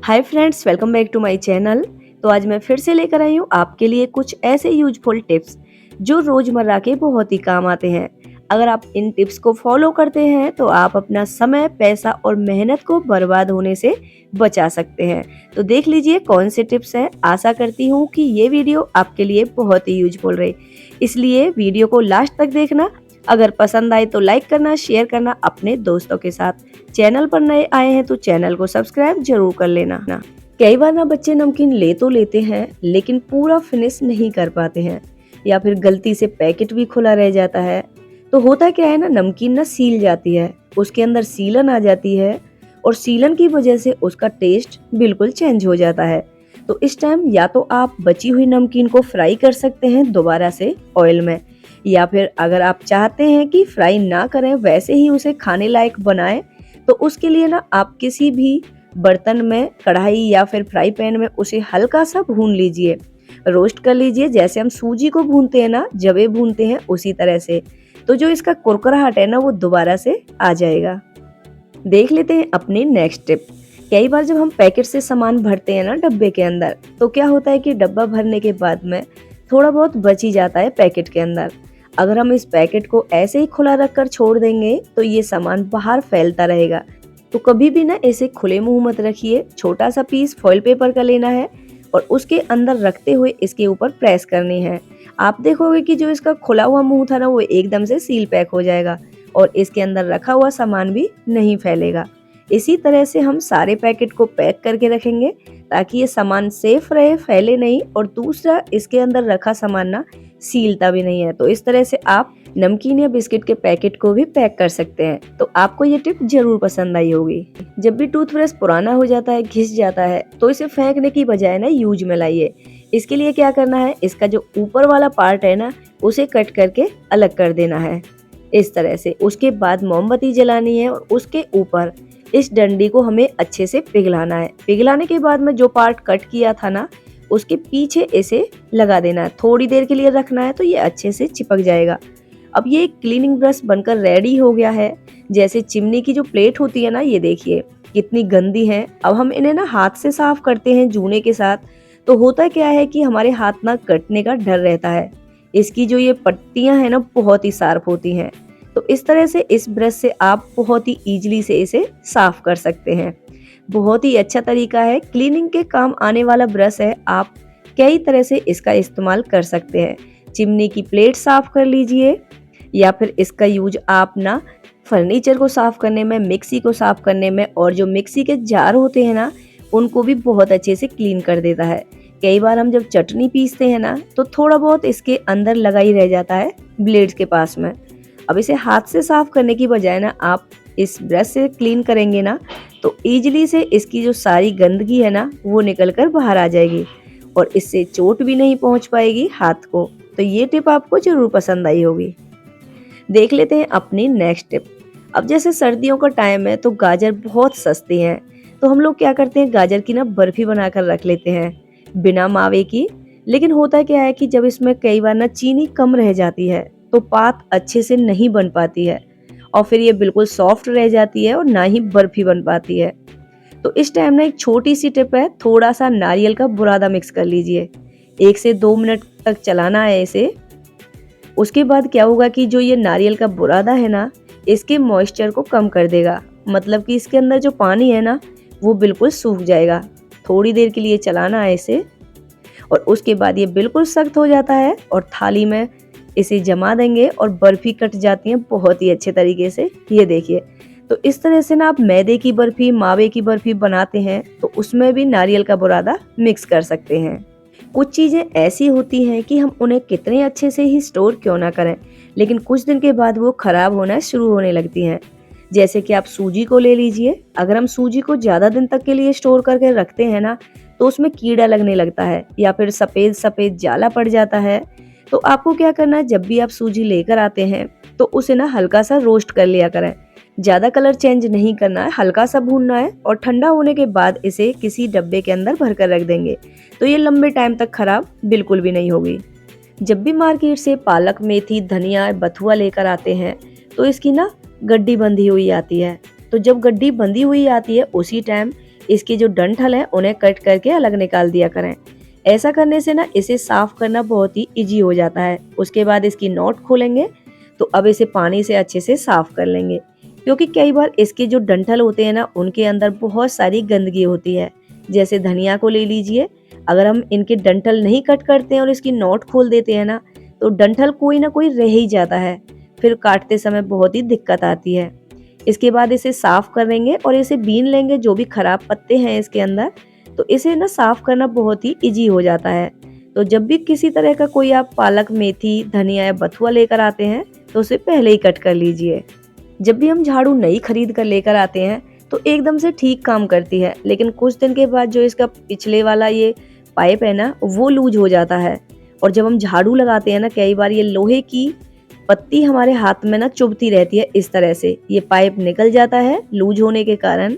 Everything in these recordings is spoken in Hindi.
Hi friends, welcome back to my channel. तो आज मैं फिर से लेकर आई हूँ आपके लिए कुछ ऐसे यूजफुल टिप्स जो रोजमर्रा के बहुत ही काम आते हैं। अगर आप इन टिप्स को फॉलो करते हैं तो आप अपना समय, पैसा और मेहनत को बर्बाद होने से बचा सकते हैं। तो देख लीजिए कौन से टिप्स हैं। आशा करती हूँ कि ये वीडियो आपके लिए बहुत ही यूजफुल रहे, इसलिए वीडियो को लास्ट तक देखना। अगर पसंद आए तो लाइक करना, शेयर करना अपने दोस्तों के साथ। चैनल पर नए आए हैं तो चैनल को सब्सक्राइब जरूर कर लेना। कई बार ना बच्चे नमकीन ले तो लेते हैं लेकिन पूरा फिनिश नहीं कर पाते हैं, या फिर गलती से पैकेट भी खुला रह जाता है। तो होता क्या है ना, नमकीन ना सील जाती है, उसके अंदर सीलन आ जाती है और सीलन की वजह से उसका टेस्ट बिल्कुल चेंज हो जाता है। तो इस टाइम या तो आप बची हुई नमकीन को फ्राई कर सकते हैं दोबारा से ऑयल में, या फिर अगर आप चाहते हैं कि फ्राई ना करें, वैसे ही उसे खाने लायक बनाएं, तो उसके लिए ना आप किसी भी बर्तन में, कढ़ाई या फिर फ्राई पैन में उसे हल्का सा भून लीजिए, रोस्ट कर लीजिए। जैसे हम सूजी को भूनते हैं ना, जवे भूनते हैं, उसी तरह से। तो जो इसका कुरकुराहट है ना, वो दोबारा से आ जाएगा। देख लेते हैं अपनी नेक्स्ट टिप। कई बार जब हम पैकेट से सामान भरते हैं ना डब्बे के अंदर, तो क्या होता है कि डब्बा भरने के बाद में थोड़ा बहुत बच ही जाता है पैकेट के अंदर। अगर हम इस पैकेट को ऐसे ही खुला रखकर छोड़ देंगे तो ये सामान बाहर फैलता रहेगा। तो कभी भी ना इसे खुले मुंह मत रखिए। छोटा सा पीस फॉइल पेपर का लेना है और उसके अंदर रखते हुए इसके ऊपर प्रेस करनी है। आप देखोगे कि जो इसका खुला हुआ मुंह था ना, वो एकदम से सील पैक हो जाएगा और इसके अंदर रखा हुआ सामान भी नहीं फैलेगा। इसी तरह से हम सारे पैकेट को पैक करके रखेंगे ताकि ये सामान सेफ रहे, फैले नहीं, और दूसरा इसके अंदर रखा सामान ना सीलता भी नहीं है। तो इस तरह से आप नमकीन या बिस्किट के पैकेट को भी पैक कर सकते हैं। तो आपको ये टिप जरूर पसंद आई होगी। जब भी टूथब्रश पुराना हो जाता है, घिस जाता है, तो इसे फेंकने की बजाय ना यूज में लाइए। इसके लिए क्या करना है, इसका जो ऊपर वाला पार्ट है ना, उसे कट करके अलग कर देना है इस तरह से। उसके बाद मोमबत्ती जलानी है और उसके ऊपर इस डंडी को हमें अच्छे से पिघलाना है। पिघलाने के बाद में जो पार्ट कट किया था ना, उसके पीछे इसे लगा देना है। थोड़ी देर के लिए रखना है तो ये अच्छे से चिपक जाएगा। अब ये एक क्लीनिंग ब्रश बनकर रेडी हो गया है। जैसे चिमनी की जो प्लेट होती है ना, ये देखिए कितनी गंदी है। अब हम इन्हें ना हाथ से साफ करते हैं जूने के साथ। तो होता क्या है कि हमारे हाथ ना कटने का डर रहता है। इसकी जो ये पट्टियां हैं ना, बहुत ही शार्प होती हैं। तो इस तरह से इस ब्रश से आप बहुत ही ईजिली से इसे साफ कर सकते हैं। बहुत ही अच्छा तरीका है, क्लीनिंग के काम आने वाला ब्रश है। आप कई तरह से इसका इस्तेमाल कर सकते हैं। चिमनी की प्लेट साफ कर लीजिए, या फिर इसका यूज आप ना फर्नीचर को साफ करने में, मिक्सी को साफ करने में, और जो मिक्सी के जार होते हैं ना, उनको भी बहुत अच्छे से क्लीन कर देता है। कई बार हम जब चटनी पीसते हैं ना, तो थोड़ा बहुत इसके अंदर लगा ही रह जाता है ब्लेड्स के पास में। अब इसे हाथ से साफ करने की बजाय ना आप इस ब्रश से क्लीन करेंगे ना, तो इजीली से इसकी जो सारी गंदगी है ना, वो निकल कर बाहर आ जाएगी और इससे चोट भी नहीं पहुंच पाएगी हाथ को। तो ये टिप आपको जरूर पसंद आई होगी। देख लेते हैं अपनी नेक्स्ट टिप। अब जैसे सर्दियों का टाइम है तो गाजर बहुत सस्ते हैं। तो हम लोग क्या करते हैं, गाजर की ना बर्फी बनाकर रख लेते हैं बिना मावे की। लेकिन होता क्या है कि जब इसमें कई बार ना चीनी कम रह जाती है तो पात अच्छे से नहीं बन पाती है और फिर ये बिल्कुल सॉफ्ट रह जाती है और ना ही बर्फी बन पाती है। तो इस टाइम ना एक छोटी सी टिप है, थोड़ा सा नारियल का बुरादा मिक्स कर लीजिए। 1 से 2 मिनट तक चलाना है इसे। उसके बाद क्या होगा कि जो ये नारियल का बुरादा है ना, इसके मॉइस्चर को कम कर देगा। मतलब कि इसके अंदर जो पानी है ना, वो बिल्कुल सूख जाएगा। थोड़ी देर के लिए चलाना है इसे और उसके बाद ये बिल्कुल सख्त हो जाता है और थाली में इसे जमा देंगे और बर्फी कट जाती है बहुत ही अच्छे तरीके से। ये देखिए, तो इस तरह से ना आप मैदे की बर्फी, मावे की बर्फी बनाते हैं तो उसमें भी नारियल का बुरादा मिक्स कर सकते हैं। कुछ चीजें ऐसी होती हैं कि हम उन्हें कितने अच्छे से ही स्टोर क्यों ना करें, लेकिन कुछ दिन के बाद वो खराब होना शुरू होने लगती हैं। जैसे कि आप सूजी को ले लीजिए। अगर हम सूजी को ज्यादा दिन तक के लिए स्टोर करके रखते हैं ना, तो उसमें कीड़ा लगने लगता है या फिर सफेद सफेद जाला पड़ जाता है। तो आपको क्या करना है, जब भी आप सूजी लेकर आते हैं तो उसे ना हल्का सा रोस्ट कर लिया करें। ज्यादा कलर चेंज नहीं करना है, हल्का सा भूनना है और ठंडा होने के बाद इसे किसी डब्बे के अंदर भर कर रख देंगे। तो ये लंबे टाइम तक खराब बिल्कुल भी नहीं होगी। जब भी मार्केट से पालक, मेथी, धनिया, बथुआ लेकर आते हैं तो इसकी ना गड्डी बंधी हुई आती है। तो जब गड्डी बंधी हुई आती है उसी टाइम इसके जो डंठल हैं उन्हें कट करके अलग निकाल दिया करें। ऐसा करने से ना इसे साफ करना बहुत ही इजी हो जाता है। उसके बाद इसकी नॉट खोलेंगे तो अब इसे पानी से अच्छे से साफ कर लेंगे, क्योंकि कई बार इसके जो डंठल होते हैं ना उनके अंदर बहुत सारी गंदगी होती है। जैसे धनिया को ले लीजिए, अगर हम इनके डंठल नहीं कट करते हैं और इसकी नॉट खोल देते हैं ना तो डंठल कोई ना कोई रह ही जाता है, फिर काटते समय बहुत ही दिक्कत आती है। इसके बाद इसे साफ करेंगे और इसे बीन लेंगे, जो भी खराब पत्ते हैं इसके अंदर, तो इसे ना साफ करना बहुत ही इजी हो जाता है। तो जब भी किसी तरह का कोई आप पालक, मेथी, धनिया या बथुआ लेकर आते हैं तो उसे पहले ही कट कर लीजिए। जब भी हम झाड़ू नई खरीद कर लेकर आते हैं तो एकदम से ठीक काम करती है, लेकिन कुछ दिन के बाद जो इसका पिछले वाला ये पाइप है ना वो लूज हो जाता है, और जब हम झाड़ू लगाते हैं ना कई बार ये लोहे की पत्ती हमारे हाथ में ना चुभती रहती है। इस तरह से ये पाइप निकल जाता है लूज होने के कारण।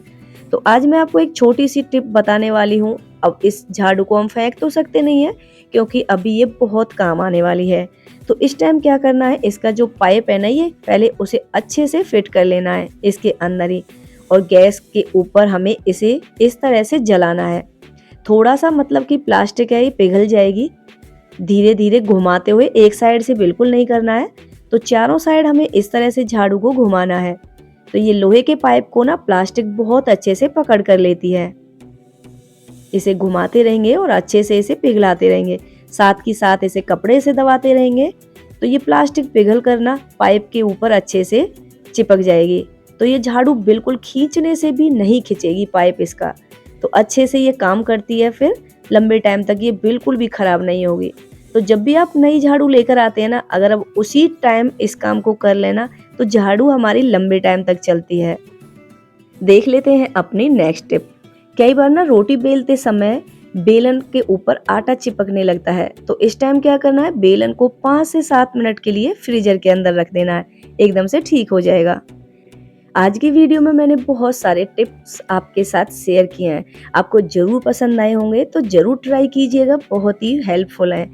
तो आज मैं आपको एक छोटी सी टिप बताने वाली हूँ। अब इस झाड़ू को हम फेंक तो सकते नहीं है, क्योंकि अभी ये बहुत काम आने वाली है। तो इस टाइम क्या करना है, इसका जो पाइप है ना ये पहले उसे अच्छे से फिट कर लेना है इसके अंदर ही, और गैस के ऊपर हमें इसे इस तरह से जलाना है। थोड़ा सा मतलब कि प्लास्टिक है ये पिघल जाएगी। धीरे धीरे घुमाते हुए, एक साइड से बिल्कुल नहीं करना है, तो चारों साइड हमें इस तरह से झाड़ू को घुमाना है। तो ये लोहे के पाइप को ना प्लास्टिक बहुत अच्छे से पकड़ कर लेती है। इसे घुमाते रहेंगे और अच्छे से इसे पिघलाते रहेंगे, साथ ही साथ इसे कपड़े से दबाते रहेंगे, तो ये प्लास्टिक पिघल कर ना पाइप के ऊपर अच्छे से चिपक जाएगी। तो ये झाड़ू बिल्कुल खींचने से भी नहीं खिंचेगी पाइप इसका, तो अच्छे से ये काम करती है। फिर लंबे टाइम तक ये बिल्कुल भी खराब नहीं होगी। तो जब भी आप नई झाड़ू लेकर आते हैं ना, अगर अब उसी टाइम इस काम को कर लेना तो झाड़ू हमारी लंबे टाइम तक चलती है। देख लेते हैं अपनी नेक्स्ट टिप। कई बार ना रोटी बेलते समय बेलन के ऊपर आटा चिपकने लगता है, तो इस टाइम क्या करना है, बेलन को 5 से 7 मिनट के लिए फ्रीजर के अंदर रख देना है, एकदम से ठीक हो जाएगा। आज की वीडियो में मैंने बहुत सारे टिप्स आपके साथ शेयर किए हैं, आपको जरूर पसंद आए होंगे, तो जरूर ट्राई कीजिएगा, बहुत ही हेल्पफुल है।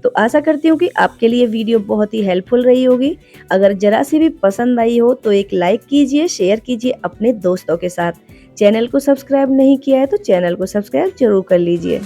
तो आशा करती हूँ कि आपके लिए वीडियो बहुत ही हेल्पफुल रही होगी। अगर जरा सी भी पसंद आई हो तो एक लाइक कीजिए, शेयर कीजिए अपने दोस्तों के साथ। चैनल को सब्सक्राइब नहीं किया है तो चैनल को सब्सक्राइब जरूर कर लीजिए।